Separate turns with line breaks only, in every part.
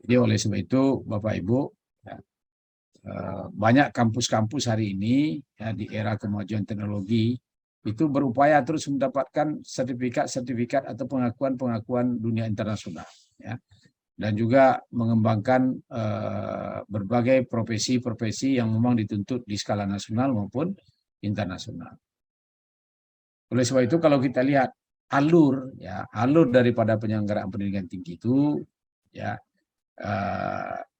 Jadi oleh sebab itu, Bapak Ibu, ya, banyak kampus-kampus hari ini ya, di era kemajuan teknologi itu berupaya terus mendapatkan sertifikat-sertifikat atau pengakuan-pengakuan dunia internasional, ya, dan juga mengembangkan berbagai profesi-profesi yang memang dituntut di skala nasional maupun internasional. Oleh sebab itu, kalau kita lihat alur daripada penyelenggaraan pendidikan tinggi itu, ya,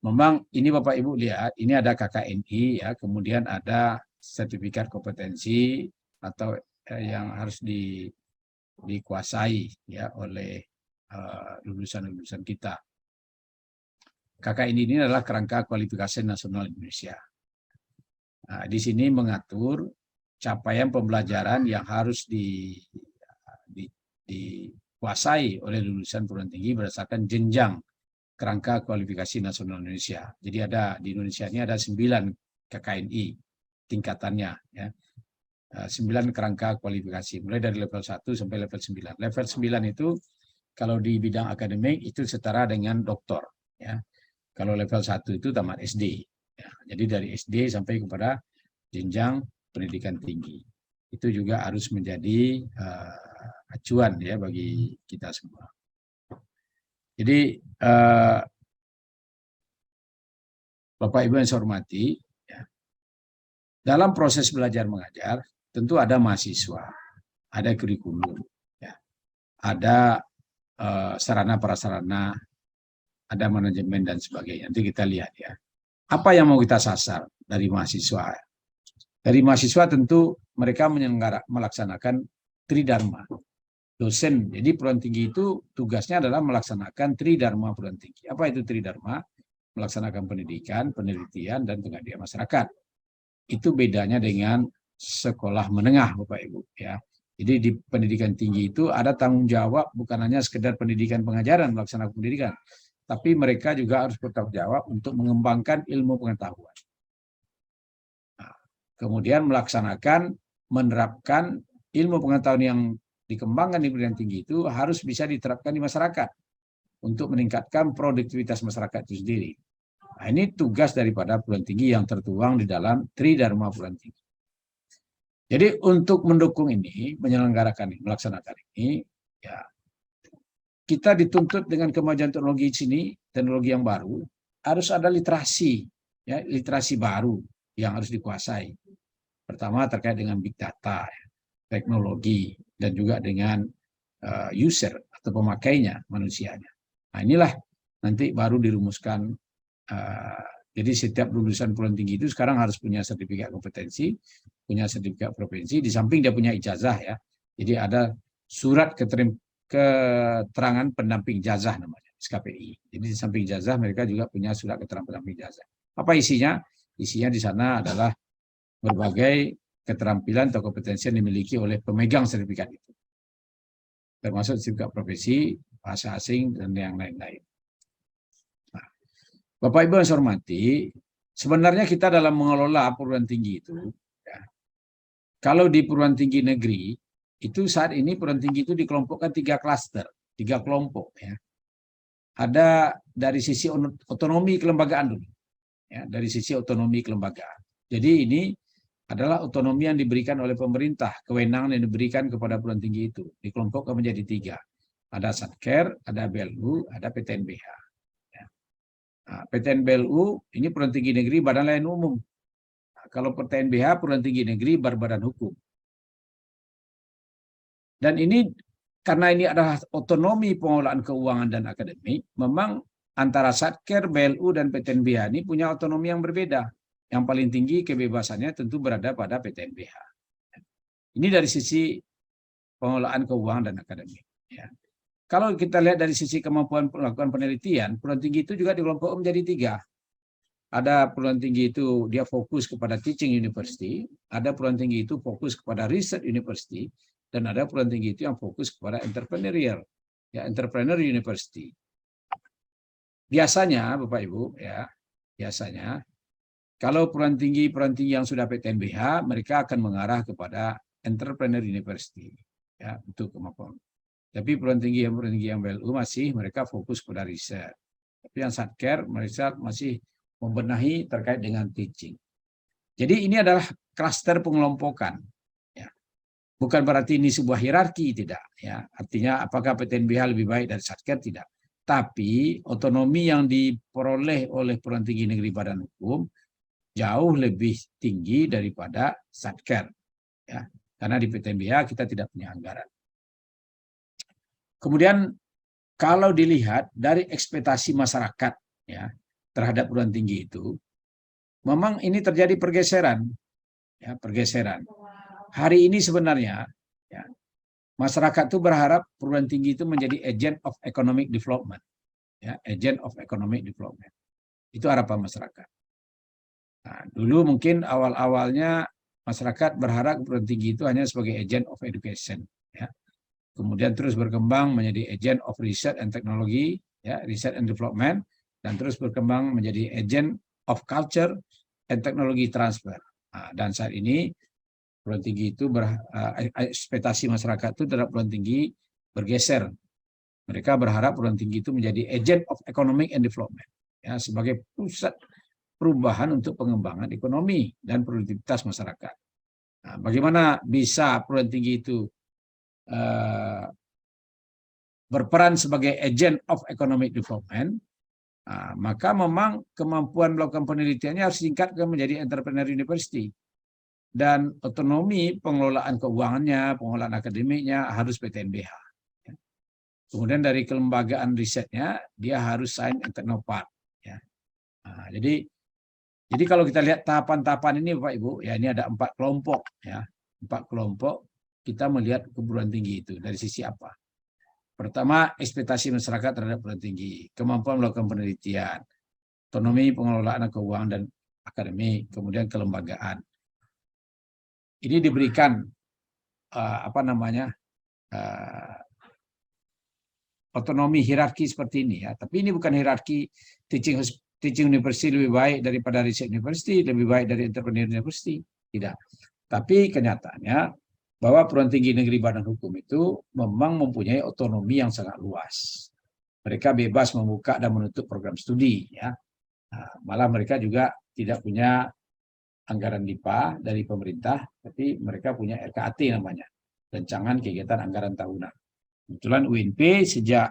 memang ini Bapak Ibu lihat, ini ada KKNI, ya, kemudian ada sertifikat kompetensi atau yang harus dikuasai ya oleh lulusan-lulusan kita. KKNI ini adalah Kerangka Kualifikasi Nasional Indonesia. Nah, di sini mengatur capaian pembelajaran yang harus dikuasai oleh lulusan perguruan tinggi berdasarkan jenjang Kerangka Kualifikasi Nasional Indonesia. Jadi ada di Indonesia ini ada 9 KKNI tingkatannya, ya. 9 kerangka kualifikasi, mulai dari level 1 sampai level 9. Level 9 itu kalau di bidang akademik itu setara dengan doktor, ya. Kalau level 1 itu tamat SD. Ya. Jadi dari SD sampai kepada jenjang pendidikan tinggi. Itu juga harus menjadi acuan ya bagi kita semua. Jadi Bapak Ibu yang saya hormati, ya, dalam proses belajar mengajar tentu ada mahasiswa, ada kurikulum, ya, ada sarana prasarana, ada manajemen dan sebagainya. Nanti kita lihat ya. Apa yang mau kita sasar dari mahasiswa? Dari mahasiswa tentu mereka melaksanakan tridharma. Dosen, jadi perguruan tinggi itu tugasnya adalah melaksanakan tridharma perguruan tinggi. Apa itu tridharma? Melaksanakan pendidikan, penelitian, dan pengabdian masyarakat. Itu bedanya dengan sekolah menengah, Bapak Ibu. Ya. Jadi di pendidikan tinggi itu ada tanggung jawab bukan hanya sekedar pendidikan pengajaran, melaksanakan pendidikan, tapi mereka juga harus bertanggung jawab untuk mengembangkan ilmu pengetahuan. Nah, kemudian melaksanakan, menerapkan ilmu pengetahuan yang dikembangkan di pendidikan tinggi itu harus bisa diterapkan di masyarakat untuk meningkatkan produktivitas masyarakat itu sendiri. Nah, ini tugas daripada perguruan tinggi yang tertuang di dalam Tridharma perguruan tinggi. Jadi untuk mendukung ini, menyelenggarakan ini, melaksanakan ini, ya kita dituntut dengan kemajuan teknologi sini, teknologi yang baru, harus ada literasi, ya, literasi baru yang harus dikuasai. Pertama terkait dengan big data, teknologi, dan juga dengan user atau pemakainya, manusianya. Nah inilah nanti baru dirumuskan. Jadi setiap lulusan perguruan tinggi itu sekarang harus punya sertifikat kompetensi, punya sertifikat provinsi, di samping dia punya ijazah ya. Jadi ada surat keterangan pendamping ijazah namanya, SKPI. Jadi di samping ijazah mereka juga punya surat keterangan pendamping ijazah. Apa isinya? Isinya di sana adalah berbagai keterampilan atau kompetensi yang dimiliki oleh pemegang sertifikat itu. Termasuk sertifikat profesi, bahasa asing, dan yang lain-lain. Nah, Bapak Ibu yang saya hormati, sebenarnya kita dalam mengelola perguruan tinggi itu, ya, kalau di perguruan tinggi negeri, itu saat ini perguruan tinggi itu dikelompokkan 3 klaster, 3 kelompok. Ya. Ada dari sisi otonomi kelembagaan dulu. Ya, dari sisi otonomi kelembagaan. Jadi ini adalah otonomi yang diberikan oleh pemerintah, kewenangan yang diberikan kepada perguruan tinggi itu. Dikelompokkan menjadi 3. Ada Satker, ada BLU, ada PTNBH. Ya. Nah, PTNBLU ini perguruan tinggi negeri badan layanan umum. Nah, kalau PTNBH perguruan tinggi negeri berbadan hukum. Dan ini karena ini adalah otonomi pengelolaan keuangan dan akademik, memang antara Satker, BLU, dan PTNBH ini punya otonomi yang berbeda. Yang paling tinggi kebebasannya tentu berada pada PTNBH. Ini dari sisi pengelolaan keuangan dan akademik. Ya. Kalau kita lihat dari sisi kemampuan melakukan penelitian, perguruan tinggi itu juga dikelompokkan menjadi 3. Ada perguruan tinggi itu dia fokus kepada teaching university, ada perguruan tinggi itu fokus kepada research university, dan ada perguruan tinggi itu yang fokus kepada entrepreneurial, ya entrepreneur university. Biasanya Bapak Ibu ya, biasanya kalau perguruan tinggi yang sudah PTNBH, mereka akan mengarah kepada entrepreneur university ya untuk kemampuan. Tapi perguruan tinggi yang BLU masih mereka fokus pada riset. Tapi yang Satker mereka masih membenahi terkait dengan teaching. Jadi ini adalah klaster pengelompokan. Ya. Bukan berarti ini sebuah hierarki, tidak. Ya. Artinya apakah PTNBH lebih baik dari Satker? Tidak. Tapi otonomi yang diperoleh oleh perguruan tinggi negeri badan hukum jauh lebih tinggi daripada Satker. Ya. Karena di PTNBH kita tidak punya anggaran. Kemudian kalau dilihat dari ekspektasi masyarakat ya terhadap perguruan tinggi itu, memang ini terjadi pergeseran, ya, pergeseran. Hari ini sebenarnya ya, masyarakat itu berharap perguruan tinggi itu menjadi agent of economic development, ya, agent of economic development. Itu harapan masyarakat. Nah, dulu mungkin awal-awalnya masyarakat berharap perguruan tinggi itu hanya sebagai agent of education, ya. Kemudian terus berkembang menjadi agent of research and technology, ya, research and development, dan terus berkembang menjadi agent of culture and technology transfer. Nah, dan saat ini perguruan tinggi itu ekspektasi masyarakat itu terhadap perguruan tinggi bergeser. Mereka berharap perguruan tinggi itu menjadi agent of economic and development, ya, sebagai pusat perubahan untuk pengembangan ekonomi dan produktivitas masyarakat. Nah, bagaimana bisa perguruan tinggi itu berperan sebagai agent of economic development, maka memang kemampuan melakukan penelitiannya harus ditingkatkan menjadi entrepreneur university. Dan otonomi pengelolaan keuangannya, pengelolaan akademiknya harus PTNBH. Kemudian dari kelembagaan risetnya, dia harus sign and technopark. Ya. Nah, jadi kalau kita lihat tahapan-tahapan ini Bapak Ibu, ya ini ada 4 kelompok. Ya. 4 kelompok kita melihat perguruan tinggi itu dari sisi apa? Pertama, ekspektasi masyarakat terhadap perguruan tinggi, kemampuan melakukan penelitian, otonomi pengelolaan keuangan dan akademik, kemudian kelembagaan. Ini diberikan otonomi hierarki seperti ini, ya. Tapi ini bukan hierarki teaching university lebih baik daripada research university, lebih baik dari entrepreneur university, tidak. Tapi kenyataannya bahwa perguruan tinggi negeri badan hukum itu memang mempunyai otonomi yang sangat luas. Mereka bebas membuka dan menutup program studi, ya. Nah, malah mereka juga tidak punya anggaran DIPA dari pemerintah, tapi mereka punya RKAT namanya, Rancangan Kegiatan Anggaran Tahunan. Kebetulan UNP sejak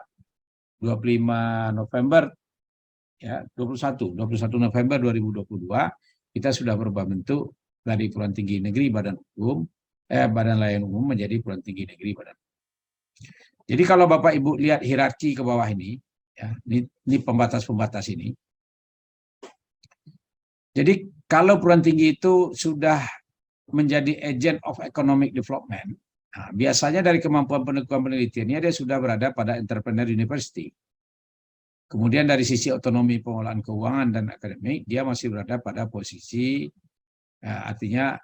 25 November ya 21 November 2022 kita sudah berubah bentuk dari perguruan tinggi negeri badan hukum badan layanan umum menjadi perguruan tinggi negeri badan. Jadi kalau Bapak Ibu lihat hierarki ke bawah ini, ya, ini pembatas-pembatas ini. Jadi kalau perguruan tinggi itu sudah menjadi agent of economic development, nah, biasanya dari kemampuan penelitiannya dia sudah berada pada entrepreneur university. Kemudian dari sisi otonomi pengelolaan keuangan dan akademik, dia masih berada pada posisi artinya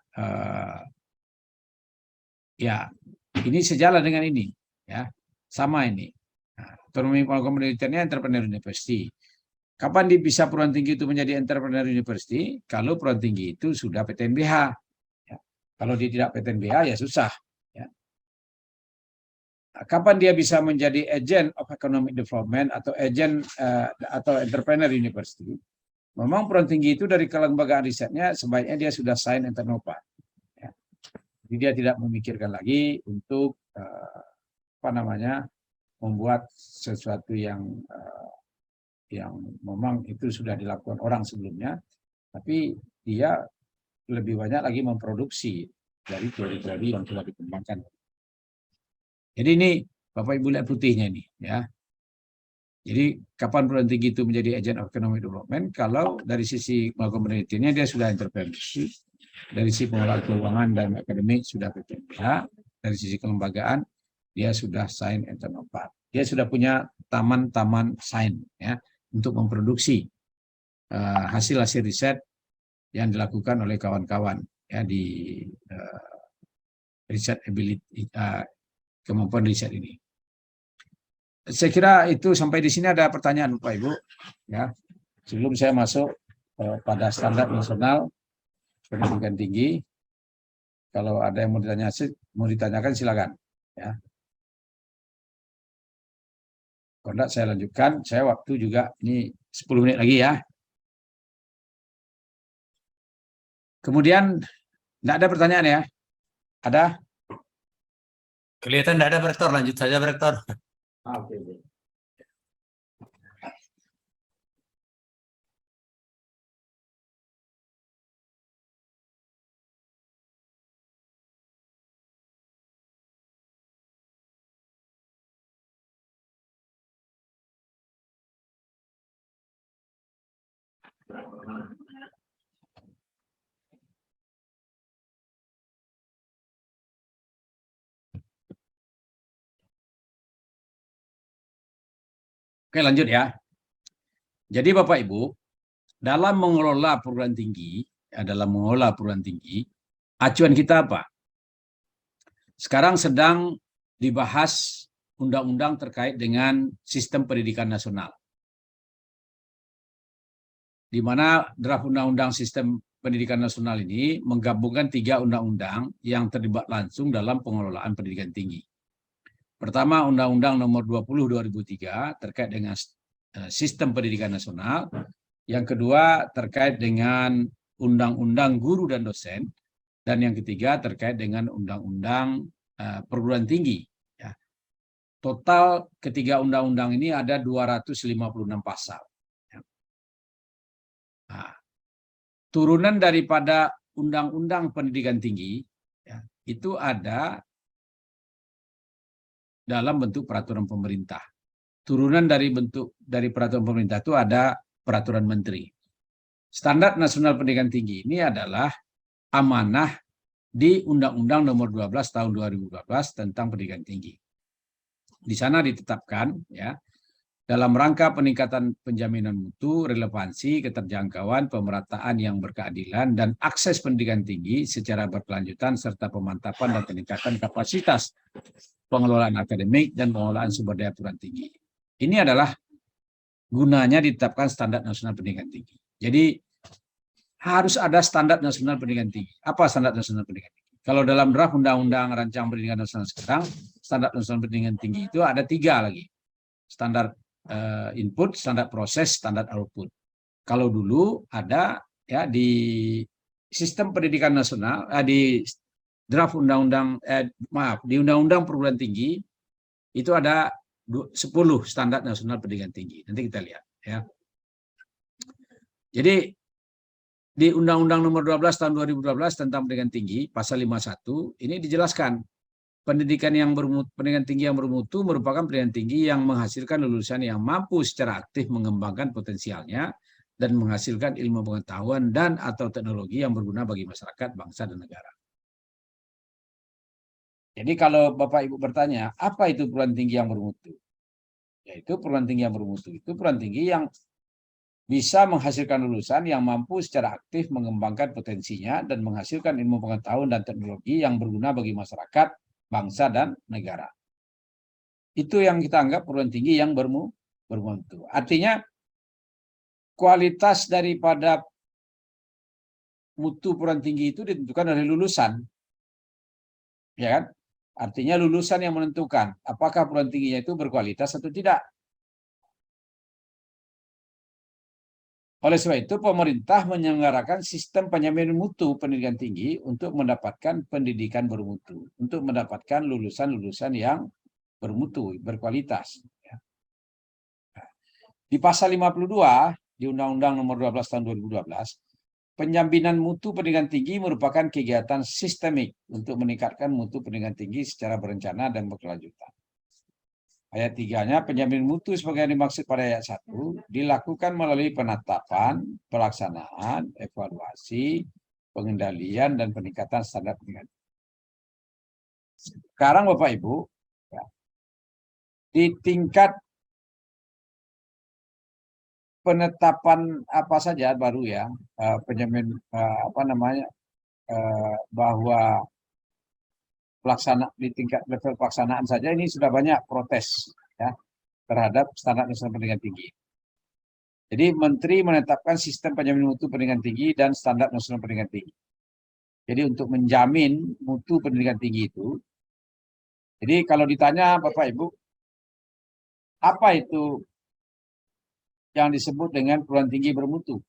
ya ini sejalan dengan ini, ya sama ini. Nah, otonomi pengelolaan penelitiannya entrepreneur university. Kapan bisa perguruan tinggi itu menjadi entrepreneur university? Kalau perguruan tinggi itu sudah PTNBH. Ya. Kalau dia tidak PTNBH ya susah. Ya. Nah, kapan dia bisa menjadi agent of economic development atau agent atau entrepreneur university? Memang perguruan tinggi itu dari kelembagaan risetnya sebaiknya dia sudah sign and technopark. Ya. Jadi dia tidak memikirkan lagi untuk membuat sesuatu yang memang itu sudah dilakukan orang sebelumnya, tapi dia lebih banyak lagi memproduksi dari teori-teori yang telah dikembangkan. Jadi ini Bapak Ibu lihat putihnya ini, ya. Jadi kapan perguruan tinggi itu menjadi agent of economic development? Kalau dari sisi melakukan penelitiannya dia sudah intervensi, dari sisi pengelolaan keuangan dan akademik sudah PTNBH, dari sisi kelembagaan dia sudah sign and technopark. Dia sudah punya taman-taman sign, ya, untuk memproduksi hasil-hasil riset yang dilakukan oleh kawan-kawan, ya, di riset ability kemampuan riset ini. Saya kira itu sampai di sini ada pertanyaan Bapak Ibu, ya. Sebelum saya masuk pada standar nasional pendidikan tinggi, kalau ada yang mau ditanyakan silakan, ya. Kalau enggak saya lanjutkan, saya waktu juga ini 10 menit lagi ya. Kemudian tidak ada pertanyaan ya? Ada?
Kelihatan tidak ada, Pak Rektor. Lanjut saja, Pak Rektor.
Oke. Oke, lanjut ya. Jadi Bapak Ibu, dalam mengelola perguruan tinggi, acuan kita apa? Sekarang sedang dibahas undang-undang terkait dengan sistem pendidikan nasional. Di mana draft undang-undang sistem pendidikan nasional ini menggabungkan 3 undang-undang yang terlibat langsung dalam pengelolaan pendidikan tinggi. Pertama, Undang-Undang Nomor 20 2003 terkait dengan sistem pendidikan nasional. Yang kedua, terkait dengan Undang-Undang Guru dan Dosen. Dan yang ketiga, terkait dengan Undang-Undang Perguruan Tinggi. Ya. Total ketiga undang-undang ini ada 256 pasal. Ya. Nah, turunan daripada Undang-Undang Pendidikan Tinggi, ya, itu ada dalam bentuk peraturan pemerintah. Turunan dari peraturan pemerintah itu ada peraturan menteri. Standar Nasional Pendidikan Tinggi ini adalah amanah di Undang-Undang Nomor 12 Tahun 2012 tentang pendidikan tinggi. Di sana ditetapkan ya dalam rangka peningkatan penjaminan mutu, relevansi, keterjangkauan, pemerataan yang berkeadilan, dan akses pendidikan tinggi secara berkelanjutan serta pemantapan dan peningkatan kapasitas pengelolaan akademik dan pengelolaan sumber daya perguruan tinggi. Ini adalah gunanya ditetapkan standar nasional pendidikan tinggi. Jadi harus ada standar nasional pendidikan tinggi. Apa standar nasional pendidikan tinggi? Kalau dalam draft undang-undang rancang pendidikan nasional sekarang, standar nasional pendidikan tinggi itu ada 3 lagi. Standar input, standar proses, standar output. Kalau dulu ada ya di sistem pendidikan nasional, di draft undang-undang di undang-undang perguruan tinggi itu ada 10 standar nasional pendidikan tinggi. Nanti kita lihat ya. Jadi di Undang-Undang Nomor 12 Tahun 2012 tentang pendidikan tinggi pasal 51 ini dijelaskan pendidikan tinggi yang bermutu merupakan pendidikan tinggi yang menghasilkan lulusan yang mampu secara aktif mengembangkan potensialnya dan menghasilkan ilmu pengetahuan dan atau teknologi yang berguna bagi masyarakat, bangsa, dan negara. Jadi kalau Bapak Ibu bertanya, apa itu perguruan tinggi yang bermutu? Yaitu perguruan tinggi yang bermutu itu perguruan tinggi yang bisa menghasilkan lulusan yang mampu secara aktif mengembangkan potensinya dan menghasilkan ilmu pengetahuan dan teknologi yang berguna bagi masyarakat, bangsa, dan negara. Itu yang kita anggap perguruan tinggi yang bermutu. Artinya kualitas daripada mutu perguruan tinggi itu ditentukan oleh lulusan. Ya kan? Artinya lulusan yang menentukan apakah perguruan tingginya itu berkualitas atau tidak. Oleh sebab itu, pemerintah menyelenggarakan sistem penjaminan mutu pendidikan tinggi untuk mendapatkan pendidikan bermutu, untuk mendapatkan lulusan-lulusan yang bermutu, berkualitas. Di pasal 52 di Undang-Undang Nomor 12 Tahun 2012, penjaminan mutu pendidikan tinggi merupakan kegiatan sistemik untuk meningkatkan mutu pendidikan tinggi secara berencana dan berkelanjutan. Ayat 3-nya, penjaminan mutu sebagai yang dimaksud pada ayat 1 dilakukan melalui penetapan, pelaksanaan, evaluasi, pengendalian, dan peningkatan standar pendidikan. Sekarang Bapak Ibu, ya, di tingkat penetapan apa saja baru ya, penjamin bahwa di tingkat level pelaksanaan saja ini sudah banyak protes ya terhadap standar nasional pendidikan tinggi. Jadi Menteri menetapkan sistem penjaminan mutu pendidikan tinggi dan standar nasional pendidikan tinggi. Jadi untuk menjamin mutu pendidikan tinggi itu, jadi kalau ditanya Bapak Ibu, apa itu yang disebut dengan perguruan tinggi bermutu.